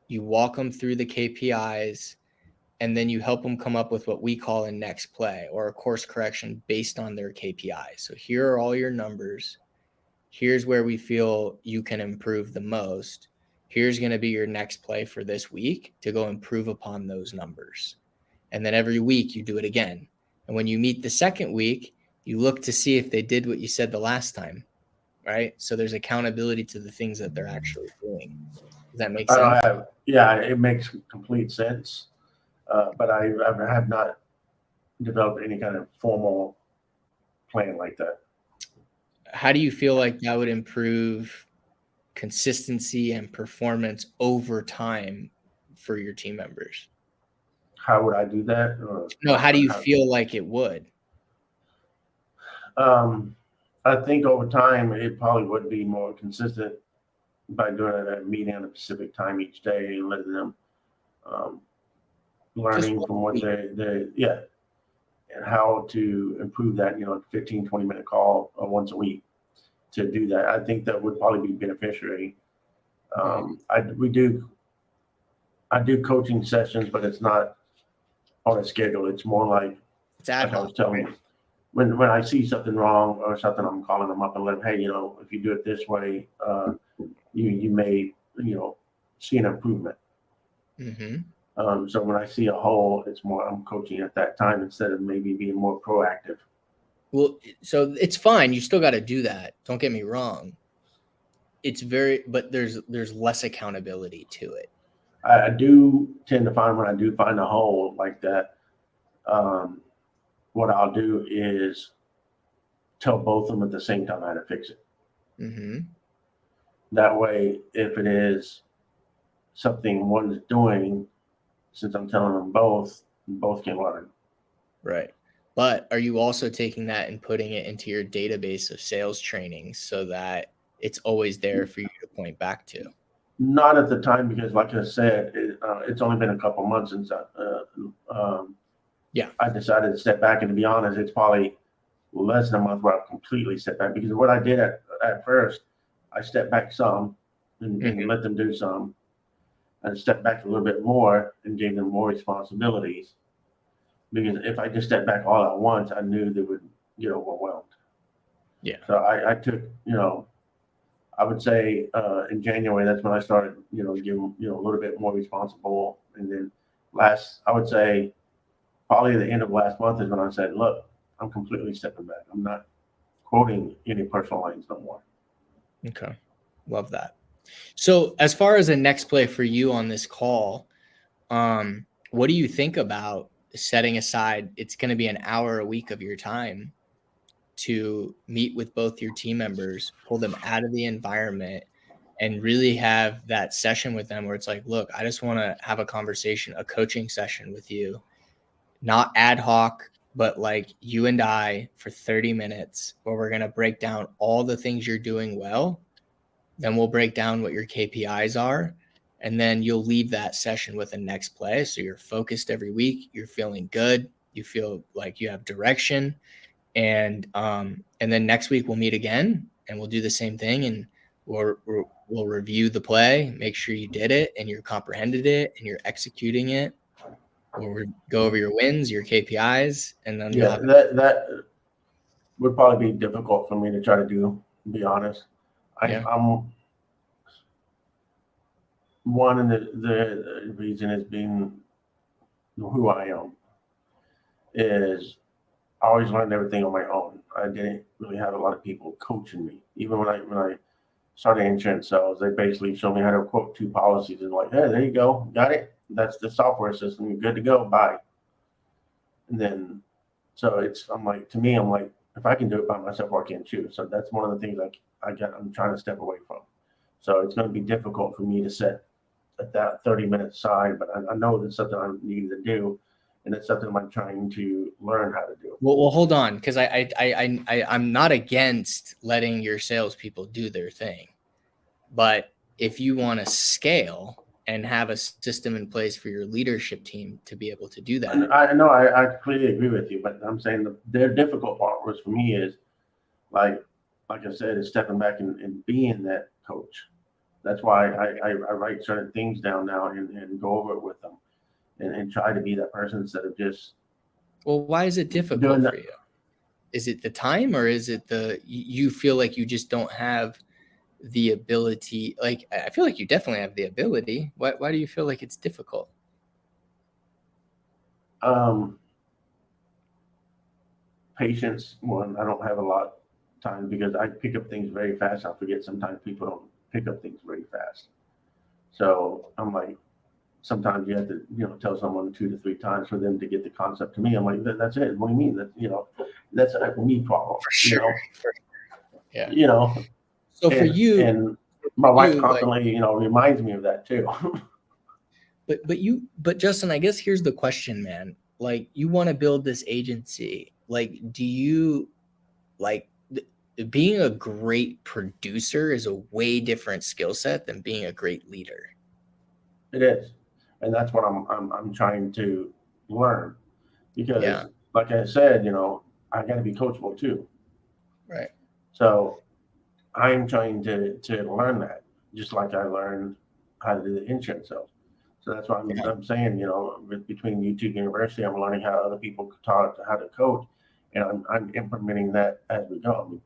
You walk them through the KPIs, and then you help them come up with what we call a next play or a course correction based on their KPIs. So here are all your numbers. Here's where we feel you can improve the most. Here's going to be your next play for this week to go improve upon those numbers. And then every week you do it again. And when you meet the second week, you look to see if they did what you said the last time, right? So there's accountability to the things that they're actually doing. Does that make sense? Yeah, it makes complete sense. But I have not developed any kind of formal plan like that. How do you feel like that would improve consistency and performance over time for your team members? How would I do that? No, how do you feel like it would? I think over time it probably would be more consistent by doing a meeting at a specific time each day and letting them learning from what they and how to improve that, 15, 20-minute call once a week to do that. I think that would probably be beneficiary. I do coaching sessions, but it's not on a schedule. It's more like ad hoc. I was telling you, when I see something wrong or something, I'm calling them up and let them, hey, if you do it this way, you may, see an improvement. Mm-hmm. So when I see a hole, it's more I'm coaching at that time instead of maybe being more proactive. Well, so it's fine. You still got to do that. Don't get me wrong. But there's less accountability to it. I do tend to find when I do find a hole like that, what I'll do is tell both of them at the same time how to fix it. Mm-hmm. That way, if it is something one's doing, since I'm telling them both can learn. Right. But are you also taking that and putting it into your database of sales training so that it's always there for you to point back to? Not at the time, because like I said, it's only been a couple months since I decided to step back. And to be honest, it's probably less than a month where I completely stepped back, because what I did at first, I stepped back some and let them do some, and stepped back a little bit more and gave them more responsibilities. Because if I just stepped back all at once, I knew they would get overwhelmed. Yeah. So I took, I would say in January, that's when I started, giving, a little bit more responsible. And then I would say probably the end of last month is when I said, look, I'm completely stepping back. I'm not quoting any personal lines no more. Okay. Love that. So as far as the next play for you on this call, what do you think about setting aside? It's going to be an hour a week of your time to meet with both your team members, pull them out of the environment, and really have that session with them where it's like, look, I just want to have a conversation, a coaching session with you, not ad hoc, but like you and I for 30 minutes where we're going to break down all the things you're doing well. Then we'll break down what your KPIs are. And then you'll leave that session with a next play. So you're focused every week. You're feeling good. You feel like you have direction. And then next week we'll meet again and we'll do the same thing. And we'll review the play, make sure you did it and you comprehended it and you're executing it. We'll go over your wins, your KPIs, and then that would probably be difficult for me to try to do, to be honest. I'm one, and the reason is being who I am is I always learned everything on my own. I didn't really have a lot of people coaching me. Even when I started insurance sales, they basically showed me how to quote 2 policies and like, hey, there you go, got it. That's the software system. You're good to go. Bye. And then, so I'm like, if I can do it by myself, I can't choose. So that's one of the things I'm trying to step away from. So it's going to be difficult for me to set at that 30-minute side, but I know that's something I need to do. And it's something I'm trying to learn how to do. Well, hold on, because I'm not against letting your salespeople do their thing, but if you want to scale and have a system in place for your leadership team to be able to do that, I know I completely agree with you, but I'm saying the difficult part was for me is like I said, is stepping back and being that coach. That's why I write certain things down now and go over it with them. And try to be that person instead of just. Well, why is it difficult for you? the time, or is it you feel like you just don't have the ability? Like, I feel like you definitely have the ability. Why do you feel like it's difficult? Patience, one, I don't have a lot of time because I pick up things very fast. I forget sometimes people don't pick up things very fast. So I'm like, sometimes you have to, tell someone 2 to 3 times for them to get the concept. To me, I'm like, that's it. What do you mean? That's a me problem. For sure. Yeah. You know, So for you, and my wife like, constantly, reminds me of that too. but Justin, I guess here's the question, man. Like, you want to build this agency. Like, do you like being a great producer is a way different skill set than being a great leader? It is, and that's what I'm trying to learn, because like I said, I got to be coachable too. Right. So I'm trying to learn that, just like I learned how to do the insurance sales. So that's why I'm saying, between YouTube University, I'm learning how other people taught how to coach, and I'm implementing that as we go. I mean,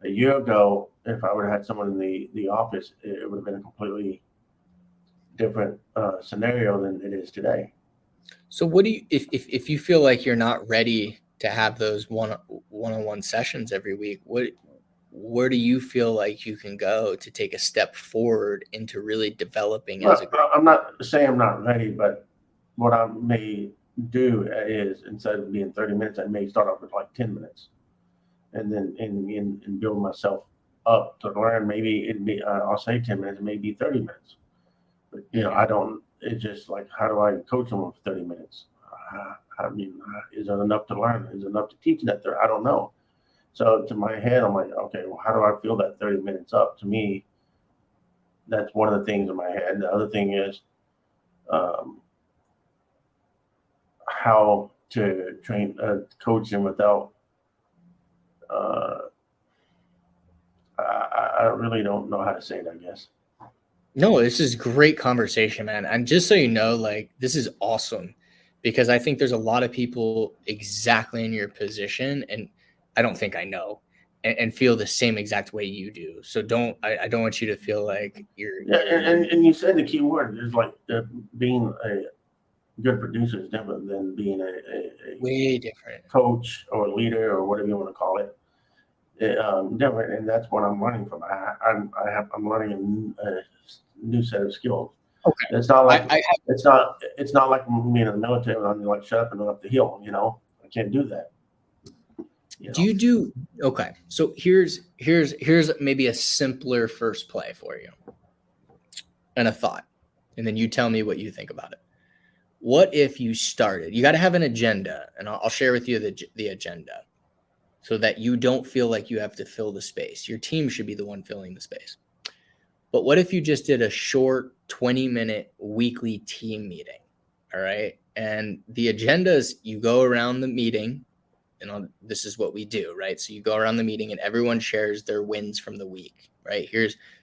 a year ago, if I would have had someone in the office, it would have been a completely different scenario than it is today. So what do you, if you feel like you're not ready to have those one-on-one sessions every week, where do you feel like you can go to take a step forward into really developing as a group? I'm not saying I'm not ready, but what I may do is, instead of being 30 minutes, I may start off with like 10 minutes, and then and build myself up to learn. Maybe it'd be, I'll say 10 minutes, maybe 30 minutes. But, I don't, it's just like, how do I coach someone for 30 minutes? I mean, is it enough to learn? Is it enough to teach that there? I don't know. So to my head, I'm like, okay, well, how do I fill that 30 minutes up? To me, that's one of the things in my head. The other thing is how to train, coach them without, I really don't know how to say it, I guess. No, this is great conversation, man. And just so you know, like, this is awesome, because I think there's a lot of people exactly in your position, and I don't think I know, and feel the same exact way you do. So I don't want you to feel like you're. And you said the key word is like, being a good producer is different than being a way different coach or leader or whatever you want to call it. Different, and that's what I'm learning from. I'm learning a new set of skills. Okay, it's not like it's not like me in the military when I'm like, shut up and run up the hill. I can't do that. Do you do okay? So here's maybe a simpler first play for you, and a thought, and then you tell me what you think about it. What if you started? You got to have an agenda, and I'll share with you the agenda, so that you don't feel like you have to fill the space. Your team should be the one filling the space. But what if you just did a short 20-minute weekly team meeting? All right. And the agenda is, you go around the meeting, and this is what we do, right? So you go around the meeting and everyone shares their wins from the week, right?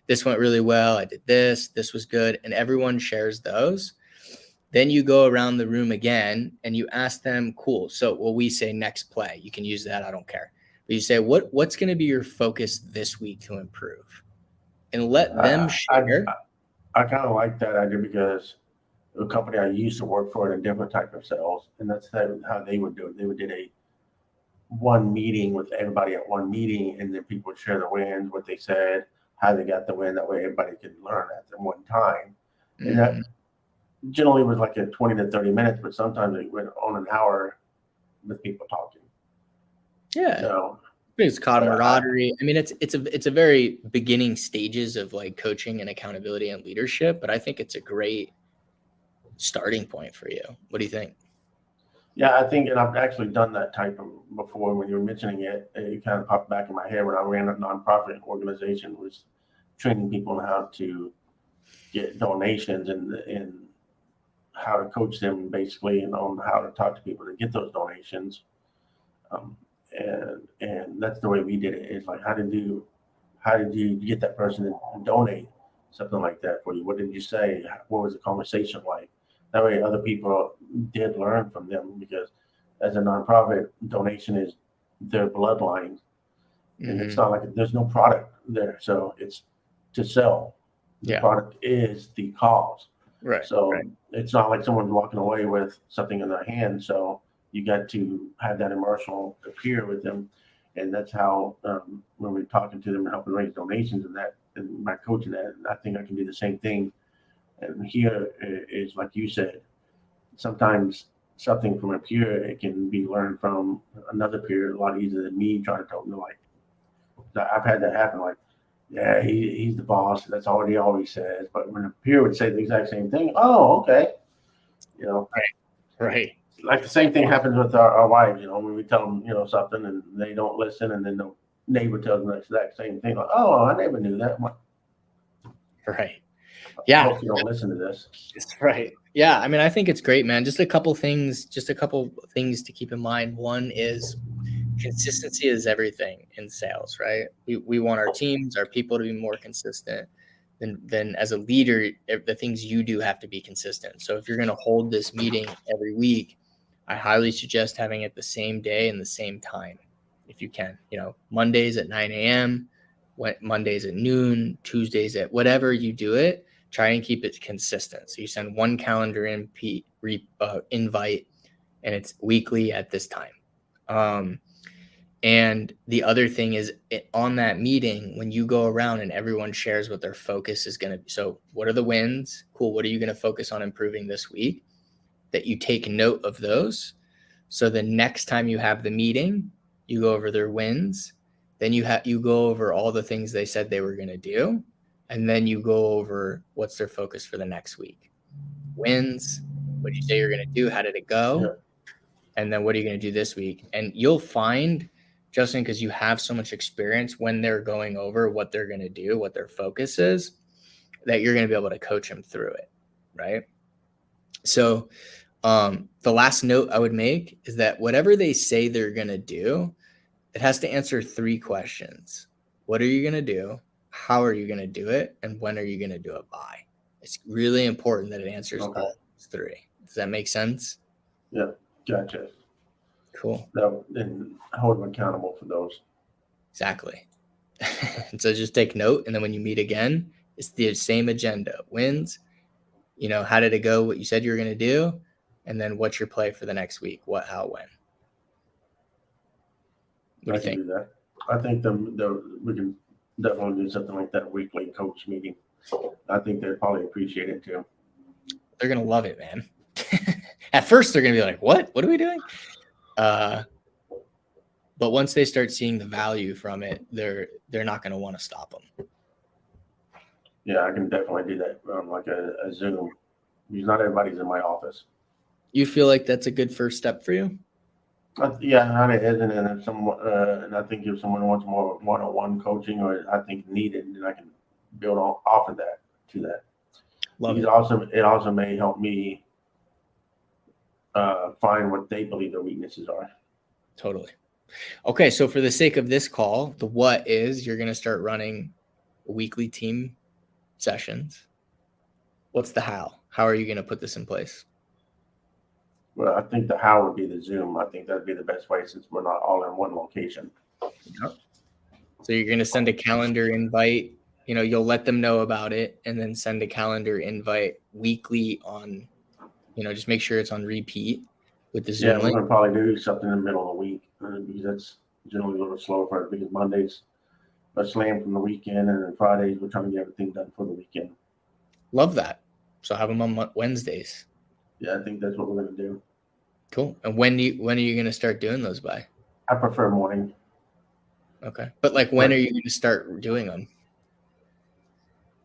This went really well. I did this. This was good. And everyone shares those. Then you go around the room again and you ask them, cool. So we say next play. You can use that. I don't care. But you say, what's going to be your focus this week to improve? And let them share. I kind of like that idea, because the company I used to work for in a different type of sales, and that's how they would do it. They would do one meeting with everybody at one meeting, and then people would share the wins, what they said, how they got the win. That way everybody could learn at one time. And that generally was like a 20 to 30 minutes, but sometimes it went on an hour with people talking. Yeah. It's camaraderie. I mean, it's a very beginning stages of like coaching and accountability and leadership, but I think it's a great starting point for you. What do you think? Yeah, I think, and I've actually done that type of before. When you were mentioning it, it kind of popped back in my head when I ran a nonprofit organization, was training people on how to get donations and how to coach them, basically, and on how to talk to people to get those donations. And that's the way we did it. It's like, how did you get that person to donate something like that for you? What did you say? What was the conversation like? That way other people did learn from them, because as a nonprofit, donation is their bloodline. And it's Mm-hmm. not like there's no product there. So it's to sell. The Yeah. product is the cause. Right. So Right. it's not like someone's walking away with something in their hand. So you got to have that emotional appear with them. And that's how, when we're talking to them and helping raise donations and that, and my coaching that, I think I can do the same thing. And here is like you said, sometimes something from a peer, it can be learned from another peer a lot easier than me trying to tell them, like, I've had that happen. Like, yeah, he's the boss. That's all he always says. But when a peer would say the exact same thing, oh, okay. You know, Right. like the same thing happens with our wives, when we tell them, something and they don't listen. And then the neighbor tells them the exact same thing. Like, oh, I never knew that. Like, Right. I Yeah. hope you don't listen to this. Right. Yeah. I mean, I think it's great, man. Just a couple things to keep in mind. One is consistency is everything in sales, right? We want our teams, our people to be more consistent. Then as a leader, the things you do have to be consistent. So if you're going to hold this meeting every week, I highly suggest having it the same day and the same time, if you can. Mondays at 9 a.m., Mondays at noon, Tuesdays at whatever you do it. Try and keep it consistent. So you send one calendar invite, and it's weekly at this time. And the other thing is on that meeting, when you go around and everyone shares what their focus is going to be. So what are the wins? Cool. What are you going to focus on improving this week? That you take note of those. So the next time you have the meeting, you go over their wins. Then you go over all the things they said they were going to do. And then you go over what's their focus for the next week. Wins. What did you say you're going to do? How did it go? Yeah. And then what are you going to do this week? And you'll find, Justin, because you have so much experience when they're going over what they're going to do, what their focus is, that you're going to be able to coach them through it, right? So the last note I would make is that whatever they say they're going to do, it has to answer 3 questions. What are you going to do? How are you going to do it? And when are you going to do it by? It's really important that it answers all 3. Does that make sense? Yeah. Gotcha. Cool. And hold them accountable for those. Exactly. And so just take note. And then when you meet again, it's the same agenda. Wins, how did it go? What you said you were going to do? And then what's your play for the next week? What, how, when? What do you think? Do that. I think we can definitely do something like that weekly coach meeting. I think they'd probably appreciate it too. They're going to love it, man. At first, they're going to be like, what? What are we doing? But once they start seeing the value from it, they're not going to want to stop them. Yeah, I can definitely do that on like a Zoom, because not everybody's in my office. You feel like that's a good first step for you? Yeah, it is, and and I think if someone wants more one-on-one coaching, or I think needed, then I can build off of that to that. Love it also may help me find what they believe their weaknesses are. Totally. Okay, so for the sake of this call, the what is you're going to start running weekly team sessions. What's the how? How are you going to put this in place? Well, I think the how would be the Zoom. I think that'd be the best way, since we're not all in one location. Yep. So you're going to send a calendar invite. You'll let them know about it, and then send a calendar invite weekly on, just make sure it's on repeat with the Zoom link. We're going to probably do something in the middle of the week, because that's generally a little slow for us, because Mondays are slammed from the weekend, and then Fridays we're trying to get everything done for the weekend. Love that. So have them on Wednesdays. Yeah, I think that's what we're going to do. Cool. And when are you going to start doing those by? I prefer morning. Okay. But when are you going to start doing them?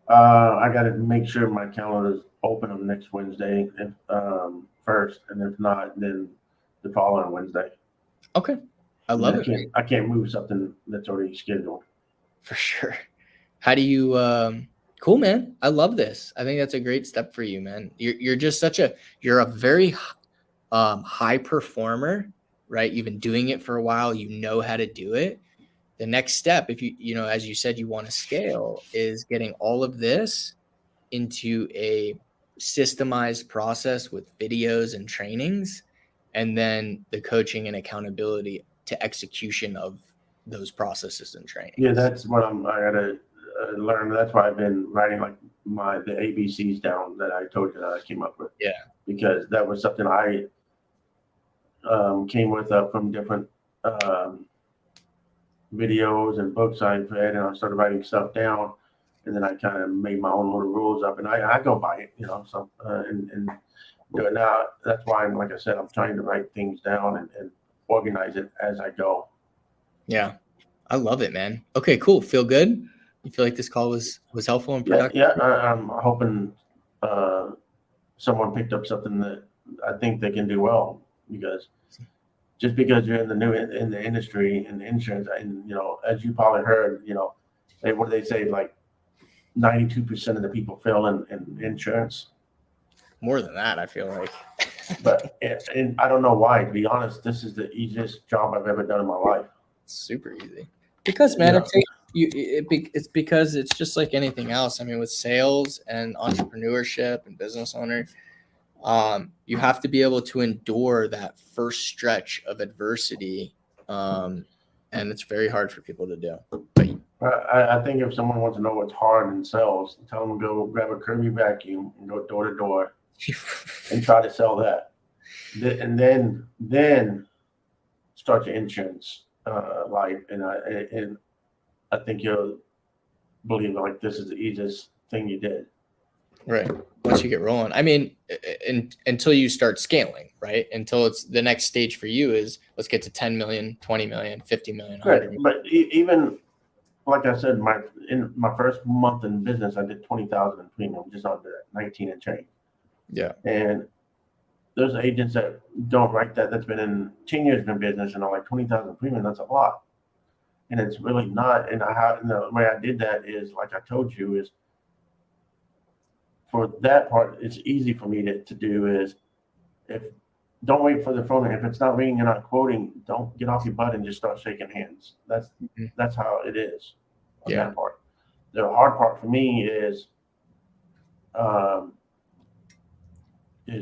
I got to make sure my calendar is open on next Wednesday, first, and if not, then the following Wednesday. Okay. I love it. I can't move something that's already scheduled. For sure. How do you, cool, man. I love this. I think that's a great step for you, man. You're just you're a very high performer, right? You've been doing it for a while. You know how to do it. The next step, if as you said, you want to scale, is getting all of this into a systemized process with videos and trainings, and then the coaching and accountability to execution of those processes and training. Yeah, that's what I gotta learn. That's why I've been writing like the ABCs down that I told you that I came up with. Yeah. Because that was something I came with from different videos and books I've read, and I started writing stuff down, and then I kind of made my own little rules up, and I go by it, so and do it now. That's why like I said, I'm trying to write things down and organize it as I go. Yeah, I love it, man. Okay, cool. Feel good? You feel like this call was helpful and productive? Yeah. I'm hoping someone picked up something that I think they can do well, because just because you're in the industry in the insurance, and as you probably heard, what do they say, like 92% of the people fail in insurance. More than that, I feel like. But and I don't know why. To be honest, this is the easiest job I've ever done in my life. It's super easy. Because, man, it's because it's just like anything else. I mean, with sales and entrepreneurship and business owner, you have to be able to endure that first stretch of adversity, and it's very hard for people to do. But I think if someone wants to know what's hard in sales, tell them to go grab a Kirby vacuum and go door to door and try to sell that, and then start your insurance life, and I think you'll believe like this is the easiest thing you did. Right. Once you get rolling, I mean, until you start scaling, right? Until it's the next stage for you is let's get to 10 million, 20 million, 50 million. Right. But even like I said, in my first month in business, I did 20,000 in premium, just under 19 and change. Yeah. And there's agents that don't write that. That's been in 10 years in business, and I'm like 20,000 premium. That's a lot, and it's really not. And the way I did that is, like I told you, is for that part, it's easy for me to do. Is don't wait for the phone. If it's not ringing and not quoting, don't get off your butt and just start shaking hands. That's how it is. On that part. The hard part for me is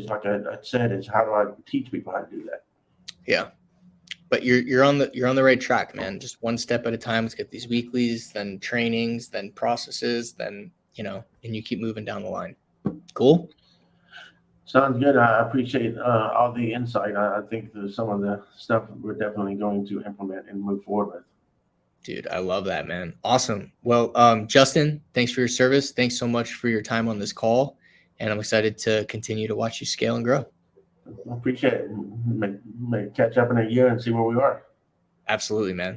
like I said, is how do I teach people how to do that? Yeah, but you're on the right track, man. Just one step at a time. Let's get these weeklies, then trainings, then processes, then and you keep moving down the line. Cool. Sounds good. I appreciate all the insight. I think there's some of the stuff we're definitely going to implement and move forward with. Dude, I love that, man. Awesome. Well, Justin, thanks for your service. Thanks so much for your time on this call. And I'm excited to continue to watch you scale and grow. I appreciate it. May catch up in a year and see where we are. Absolutely, man.